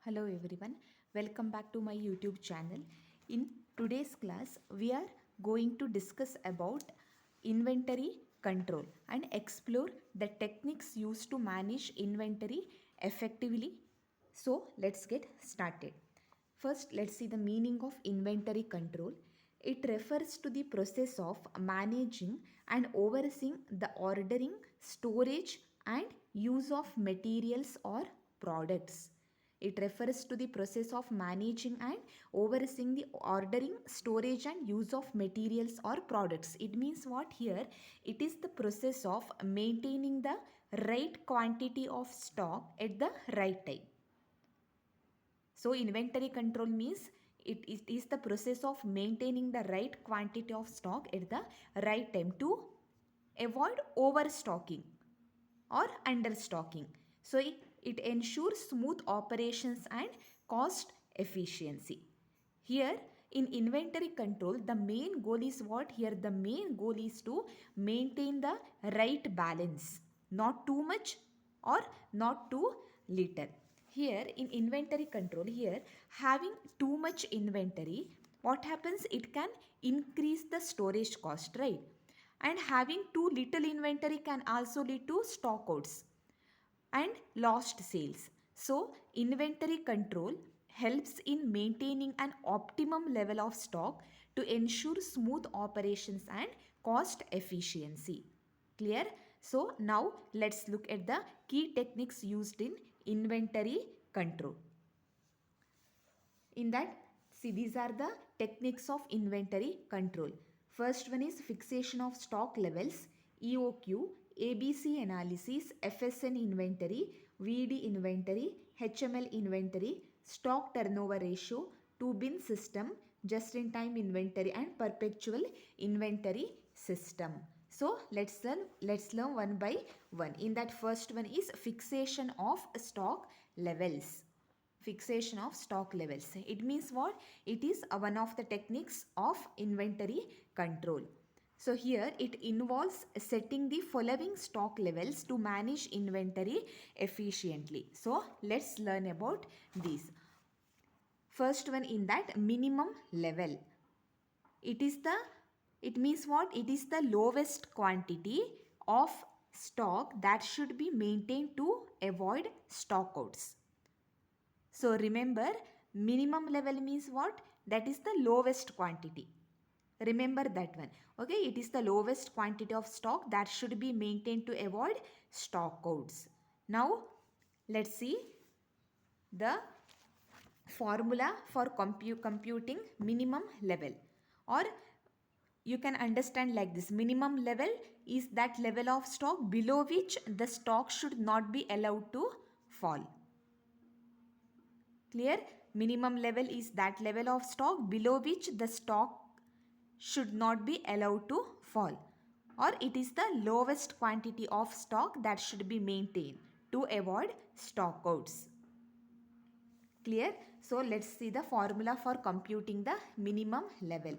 Hello everyone, welcome back to my YouTube channel. In today's class, we are going to discuss about inventory control and explore the techniques used to manage inventory effectively. So let's get started. First, let's see the meaning of inventory control. It refers to the process of managing and overseeing the ordering, storage, and use of materials or products. It refers to the process of managing and overseeing the ordering, storage, and use of materials or products. It means what here? It is the process of maintaining the right quantity of stock at the right time. So inventory control means it is the process of maintaining the right quantity of stock at the right time to avoid overstocking or understocking. So it ensures smooth operations and cost efficiency. Here in inventory control, the main goal is what? Here the main goal is to maintain the right balance, not too much or not too little. Here in inventory control, here having too much inventory, what happens? It can increase the storage cost, right? And having too little inventory can also lead to stockouts and lost sales. So, inventory control helps in maintaining an optimum level of stock to ensure smooth operations and cost efficiency. Clear? So, now let's look at the key techniques used in inventory control. In that, see, these are the techniques of inventory control. First one is fixation of stock levels, EOQ, ABC analysis, FSN inventory, VD inventory, HML inventory, stock turnover ratio, two bin system, just in time inventory, and perpetual inventory system. So let's learn one by one. In that, first one is fixation of stock levels. Fixation of stock levels. It means what? It is one of the techniques of inventory control. So here it involves setting the following stock levels to manage inventory efficiently. So let's learn about these. First one, in that, minimum level. It means what? It is the lowest quantity of stock that should be maintained to avoid stockouts. So remember, minimum level means what? That is the lowest quantity. Remember that one. Okay, it is the lowest quantity of stock that should be maintained to avoid stockouts. Now, let's see the formula for computing minimum level, or you can understand like this. Minimum level is that level of stock below which the stock should not be allowed to fall. Clear? Minimum level is that level of stock below which the stock should not be allowed to fall, or it is the lowest quantity of stock that should be maintained to avoid stockouts. Clear? So let's see the formula for computing the minimum level.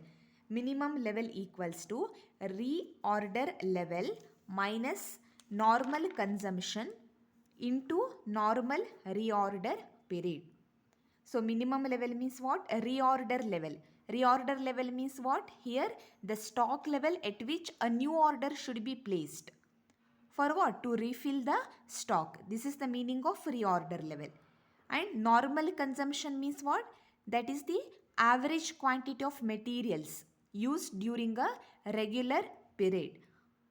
Minimum level equals to reorder level minus normal consumption into normal reorder period. So minimum level means what? A reorder level. Reorder level means what? Here the stock level at which a new order should be placed. For what? To refill the stock. This is the meaning of reorder level. And normal consumption means what? That is the average quantity of materials used during a regular period.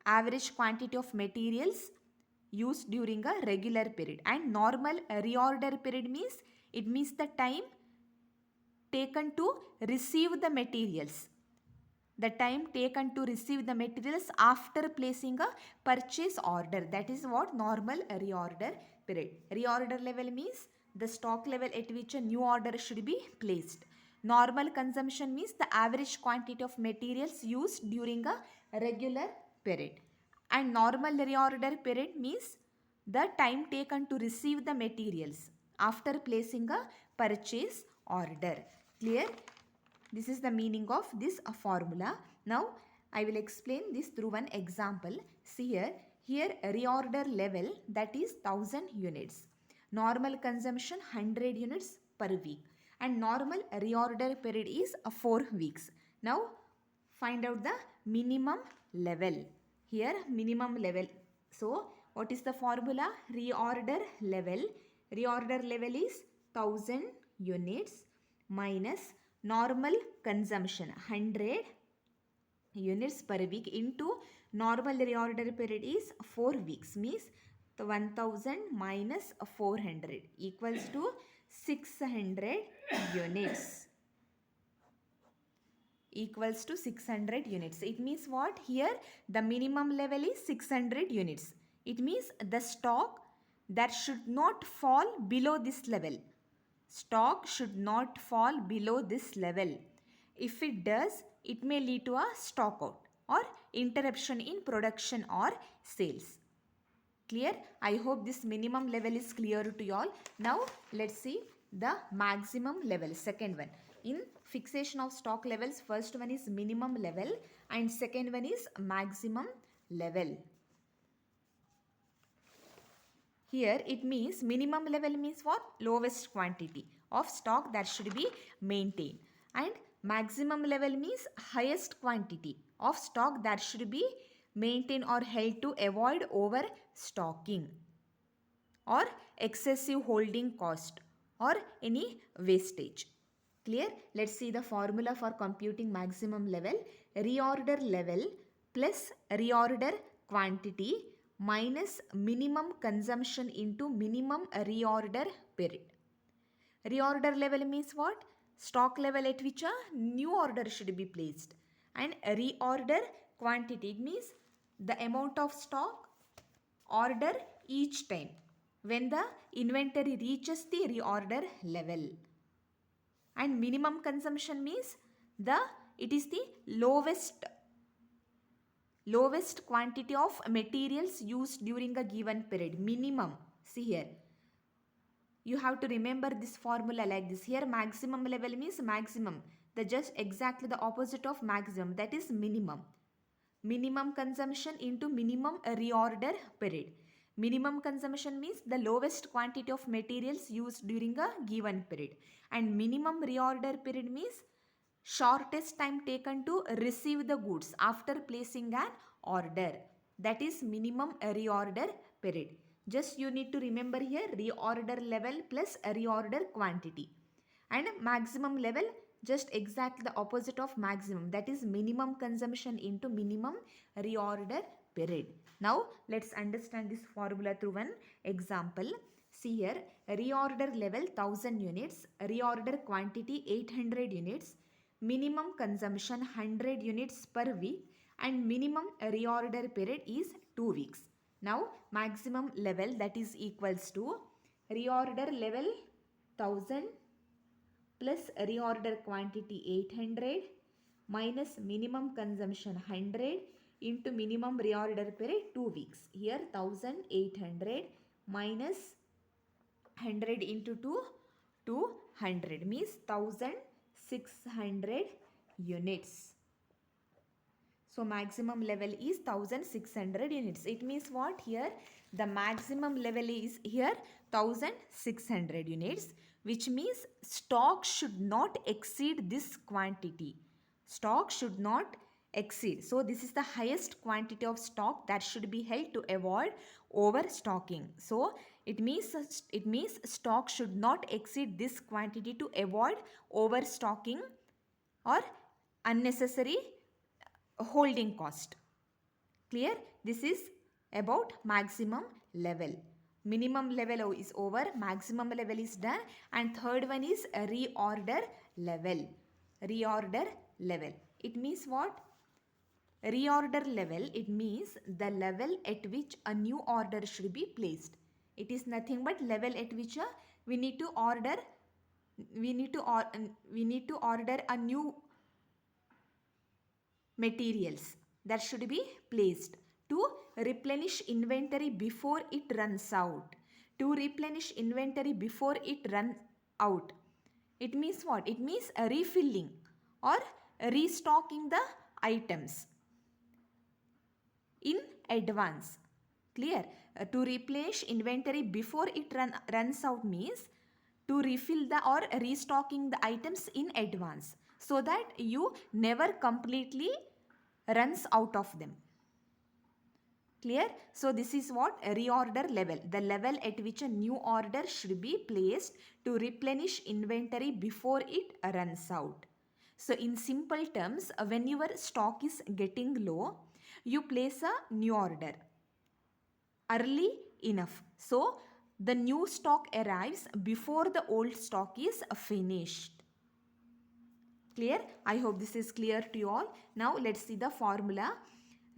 Average quantity of materials used during a regular period. And normal reorder period means, it means the time taken to receive the materials. The time taken to receive the materials after placing a purchase order. That is what normal reorder period. Reorder level means the stock level at which a new order should be placed. Normal consumption means the average quantity of materials used during a regular period. And normal reorder period means the time taken to receive the materials after placing a purchase order. Clear? This is the meaning of this formula. Now I will explain this through one example. See here reorder level, that is 1000 units. Normal consumption 100 units per week. And normal reorder period is 4 weeks. Now find out the minimum level. Here minimum level. So what is the formula? Reorder level. Reorder level is 1000 units minus normal consumption 100 units per week into normal reorder period is 4 weeks, means the 1000 minus 400 equals to 600 units, equals to 600 units. It means what? Here the minimum level is 600 units. It means the stock that should not fall below this level. Stock should not fall below this level. If it does, it may lead to a stock out or interruption in production or sales. Clear? I hope this minimum level is clear to you all. Now let's see the maximum level, second one. In fixation of stock levels, first one is minimum level and second one is maximum level. Here it means minimum level means what? Lowest quantity of stock that should be maintained. And maximum level means highest quantity of stock that should be maintained or held to avoid overstocking or excessive holding cost or any wastage. Clear? Let's see the formula for computing maximum level. Reorder level plus reorder quantity minus minimum consumption into minimum reorder period. Reorder level means what? Stock level at which a new order should be placed. And reorder quantity means the amount of stock order each time when the inventory reaches the reorder level. And minimum consumption means it is the lowest quantity of materials used during a given period. Minimum. See here. You have to remember this formula like this. Here maximum level means maximum. The just exactly the opposite of maximum, that is minimum. Minimum consumption into minimum reorder period. Minimum consumption means the lowest quantity of materials used during a given period. And minimum reorder period means shortest time taken to receive the goods after placing an order. That is minimum reorder period. Just you need to remember here reorder level plus reorder quantity. And maximum level just exactly the opposite of maximum, that is minimum consumption into minimum reorder period. Now let's understand this formula through one example. See here, reorder level 1000 units, reorder quantity 800 units, minimum consumption 100 units per week and minimum reorder period is 2 weeks. Now maximum level, that is equals to reorder level 1000 plus reorder quantity 800 minus minimum consumption 100 into minimum reorder period 2 weeks. Here 1800 minus 100 into 200 means 1600 units. So maximum level is 1600 units. It means what? Here the maximum level is here 1600 units, which means stock should not exceed this quantity. Stock should not exceed. So this is the highest quantity of stock that should be held to avoid overstocking. So it means stock should not exceed this quantity to avoid overstocking or unnecessary holding cost. Clear? This is about maximum level. Minimum level is over, maximum level is done, and third one is reorder level. Reorder level. It means what? Reorder level, it means the level at which a new order should be placed. It is nothing but level at which we need to order a new materials that should be placed to replenish inventory before it runs out. To replenish inventory before it runs out. It means what? It means refilling or restocking the items in advance. Clear? To replenish inventory before it runs out means to refill the or restocking the items in advance so that you never completely runs out of them. Clear? So this is what reorder level, the level at which a new order should be placed to replenish inventory before it runs out. So in simple terms, when your stock is getting low, you place a new order early enough. So the new stock arrives before the old stock is finished. Clear? I hope this is clear to you all. Now let's see the formula.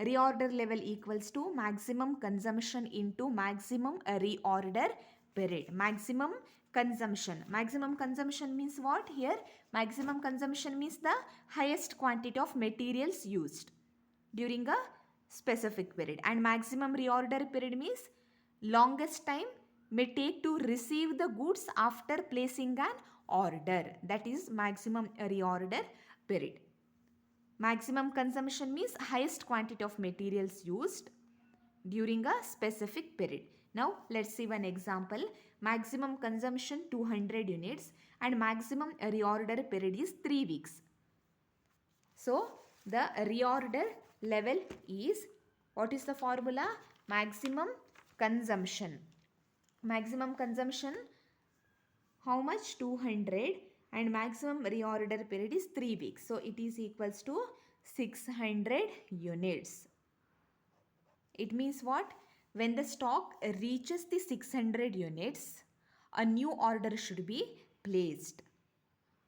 Reorder level equals to maximum consumption into maximum reorder period. Maximum consumption. Maximum consumption means what? Here maximum consumption means the highest quantity of materials used during a specific period, and maximum reorder period means longest time may take to receive the goods after placing an order, that is maximum reorder period. Maximum consumption means highest quantity of materials used during a specific period. Now let's see one example. Maximum consumption 200 units and maximum reorder period is 3 weeks. So the reorder level is, what is the formula? Maximum consumption. Maximum consumption, how much? 200, and maximum reorder period is 3 weeks. So it is equals to 600 units. It means what? When the stock reaches the 600 units, a new order should be placed.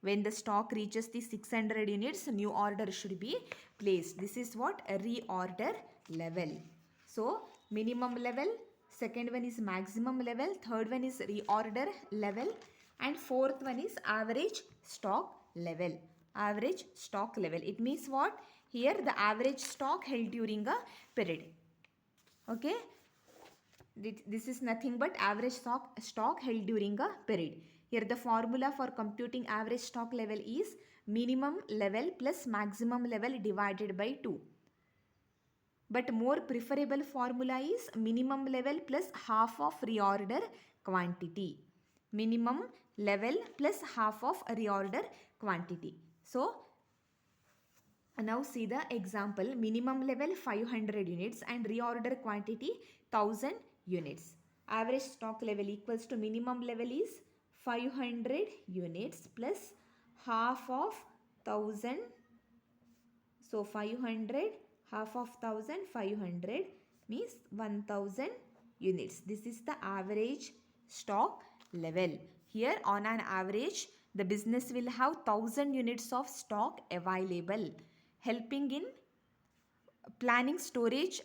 When the stock reaches the 600 units, new order should be placed. This is what? A reorder level. So minimum level, second one is maximum level, third one is reorder level, and fourth one is average stock level. Average stock level. It means what? Here the average stock held during a period. Okay. This is nothing but average stock held during a period. Here the formula for computing average stock level is minimum level plus maximum level divided by 2. But more preferable formula is minimum level plus half of reorder quantity. Minimum level plus half of reorder quantity. So now see the example. Minimum level 500 units and reorder quantity 1000 units. Average stock level equals to minimum level is 500 units plus half of 1000. So 500, half of 1000, 500 means 1000 units. This is the average stock level. Here on an average, the business will have 1000 units of stock available, helping in planning storage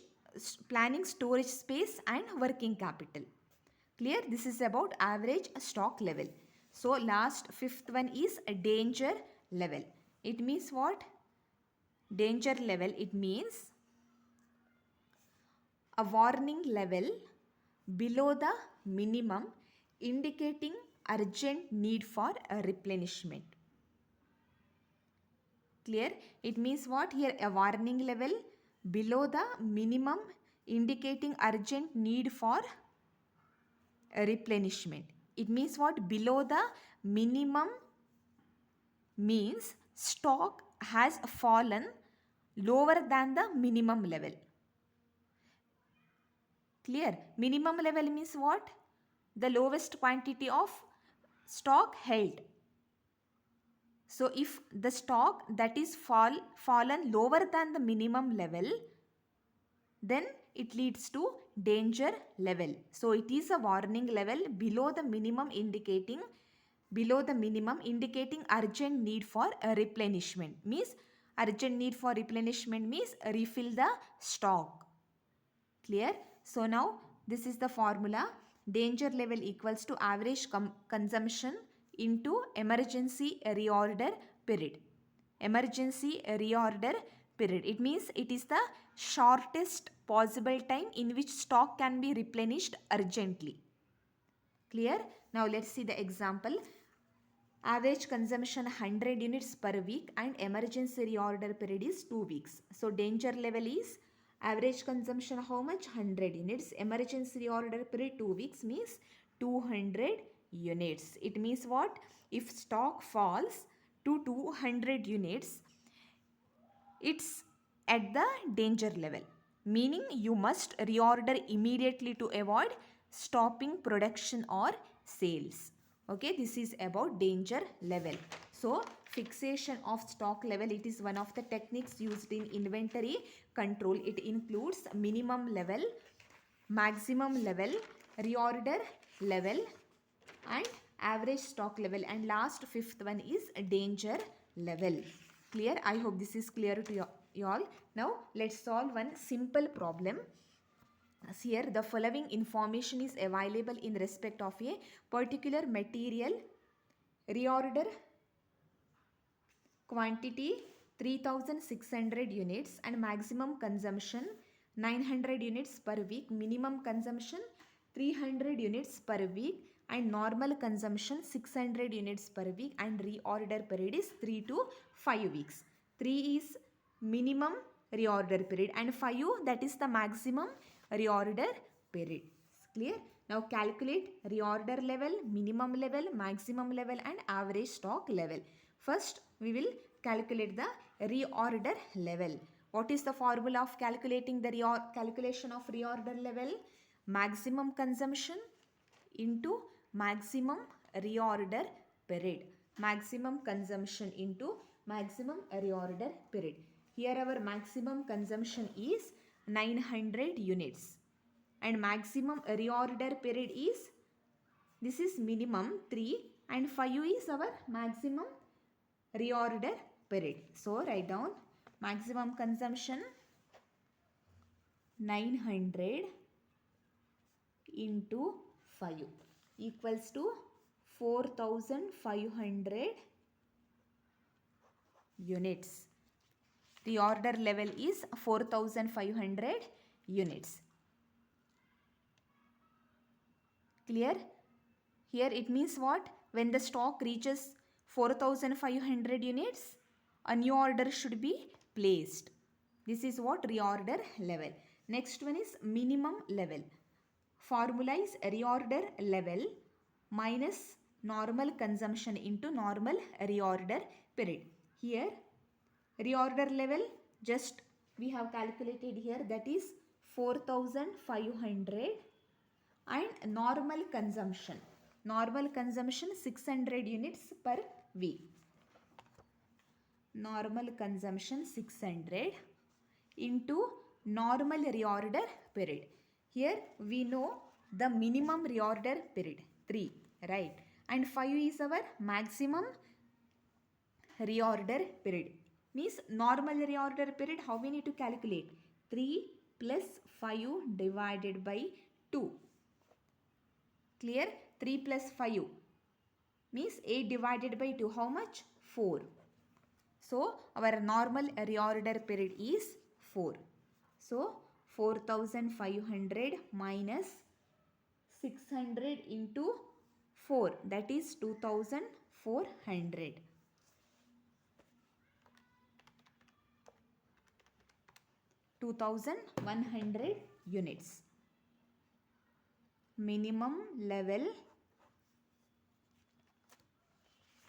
space and working capital. Clear? This is about average stock level. So last fifth one is a danger level. It means what? Danger level, it means a warning level below the minimum indicating urgent need for a replenishment. Clear? It means what? Here a warning level below the minimum indicating urgent need for a replenishment. It means what? Below the minimum means stock has fallen lower than the minimum level. Clear? Minimum level means what? The lowest quantity of stock held. So if the stock that is fallen lower than the minimum level, then it leads to danger level. So it is a warning level below the minimum indicating urgent need for a replenishment. Means urgent need for replenishment means refill the stock. Clear? So now this is the formula. Danger level equals to average consumption into emergency reorder period. Emergency reorder period. It means it is the shortest possible time in which stock can be replenished urgently. Clear? Now let's see the example. Average consumption 100 units per week and emergency reorder period is 2 weeks. So danger level is Average consumption how much? 100 units. Emergency reorder period 2 weeks means 200 units. It means what? If stock falls to 200 units, it's at the danger level, meaning you must reorder immediately to avoid stopping production or sales. Okay, this is about danger level. So fixation of stock level, it is one of the techniques used in inventory control. It includes minimum level, maximum level, reorder level and average stock level, and last fifth one is danger level. Clear? I hope this is clear to you all. Now let's solve one simple problem. As here the following information is available in respect of a particular material. Reorder quantity 3600 units and maximum consumption 900 units per week, minimum consumption 300 units per week and normal consumption 600 units per week, and reorder period is 3 to 5 weeks. 3 is minimum reorder period and 5 that is the maximum reorder period. Clear? Now calculate reorder level, minimum level, maximum level and average stock level. First we will calculate the reorder level. What is the formula of calculating the calculation of reorder level? Maximum consumption into maximum reorder period. Maximum consumption into maximum reorder period. Here our maximum consumption is 900 units and maximum reorder period is, this is minimum 3 and 5 is our maximum reorder period. So write down maximum consumption 900 into 5 equals to 4500 units. The order level is 4500 units. Clear? Here it means what? When the stock reaches 4500 units, a new order should be placed. This is what? Reorder level. Next one is minimum level. Formula is reorder level minus normal consumption into normal reorder period. Here reorder level just we have calculated here, that is 4500 and normal consumption. Normal consumption 600 units per week. Normal consumption 600 into normal reorder period. Here we know the minimum reorder period 3, right? And 5 is our maximum reorder period. Means normal reorder period, how we need to calculate? 3 plus 5 divided by 2. Clear? 3 plus 5 means 8 divided by 2. How much? 4. So our normal reorder period is 4. So 4500 minus 600 into 4, that is 2400. 2100 units. Minimum level,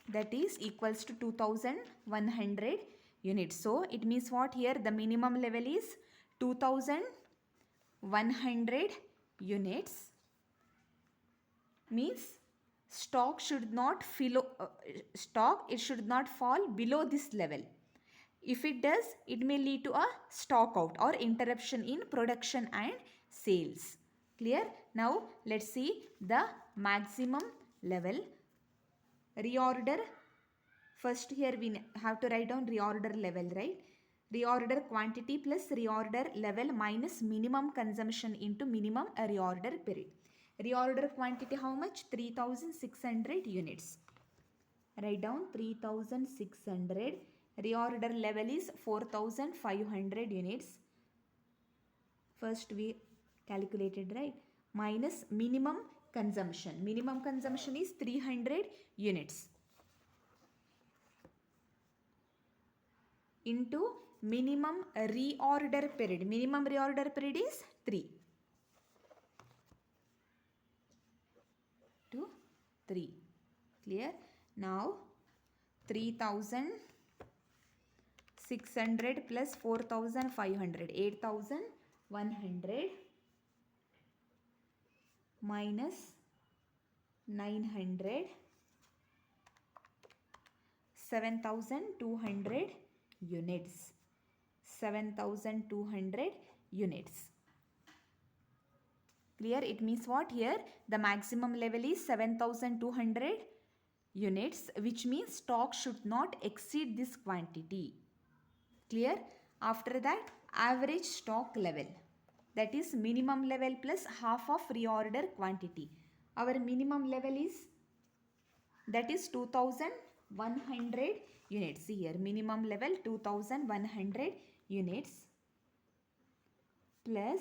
that is equals to 2100 units. So it means what? Here the minimum level is 2100 units. Means stock should not it should not fall below this level. If it does, it may lead to a stock out or interruption in production and sales. Clear? Now let's see the maximum level. Reorder. First here we have to write down reorder level, right? Reorder quantity plus reorder level minus minimum consumption into minimum reorder period. Reorder quantity how much? 3600 units. Write down 3600. Reorder level is 4500 units. First we calculated, right? Minus minimum consumption. Minimum consumption is 300 units. Into minimum reorder period. Minimum reorder period is 3 to 3. Clear? Now 3600 plus 4500, 8100 minus 900, 7200 units. 7200 units. Clear? It means what? Here the maximum level is 7200 units, which means stock should not exceed this quantity. Clear? After that, average stock level, that is minimum level plus half of reorder quantity. Our minimum level is, that is 2100 units. Here minimum level 2100 units plus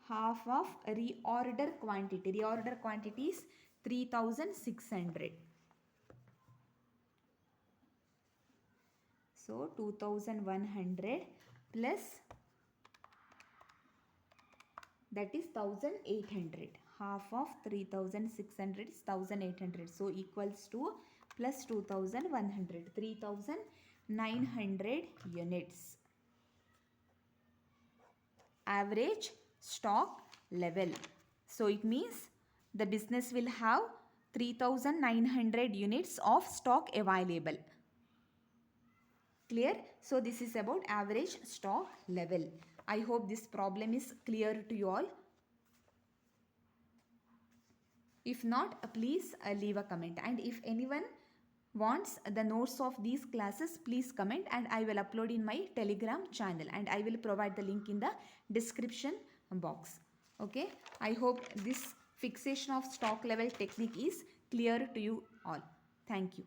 half of reorder quantity. Reorder quantity is 3600. So 2100 plus, that is 1800. Half of 3600 is 1800. So equals to plus 2100. 3900 units. Average stock level. So it means the business will have 3900 units of stock available. Clear? So this is about average stock level. I hope this problem is clear to you all. If not, please leave a comment. And if anyone wants the notes of these classes, please comment and I will upload in my Telegram channel and I will provide the link in the description box. Okay, I hope this fixation of stock level technique is clear to you all. Thank you.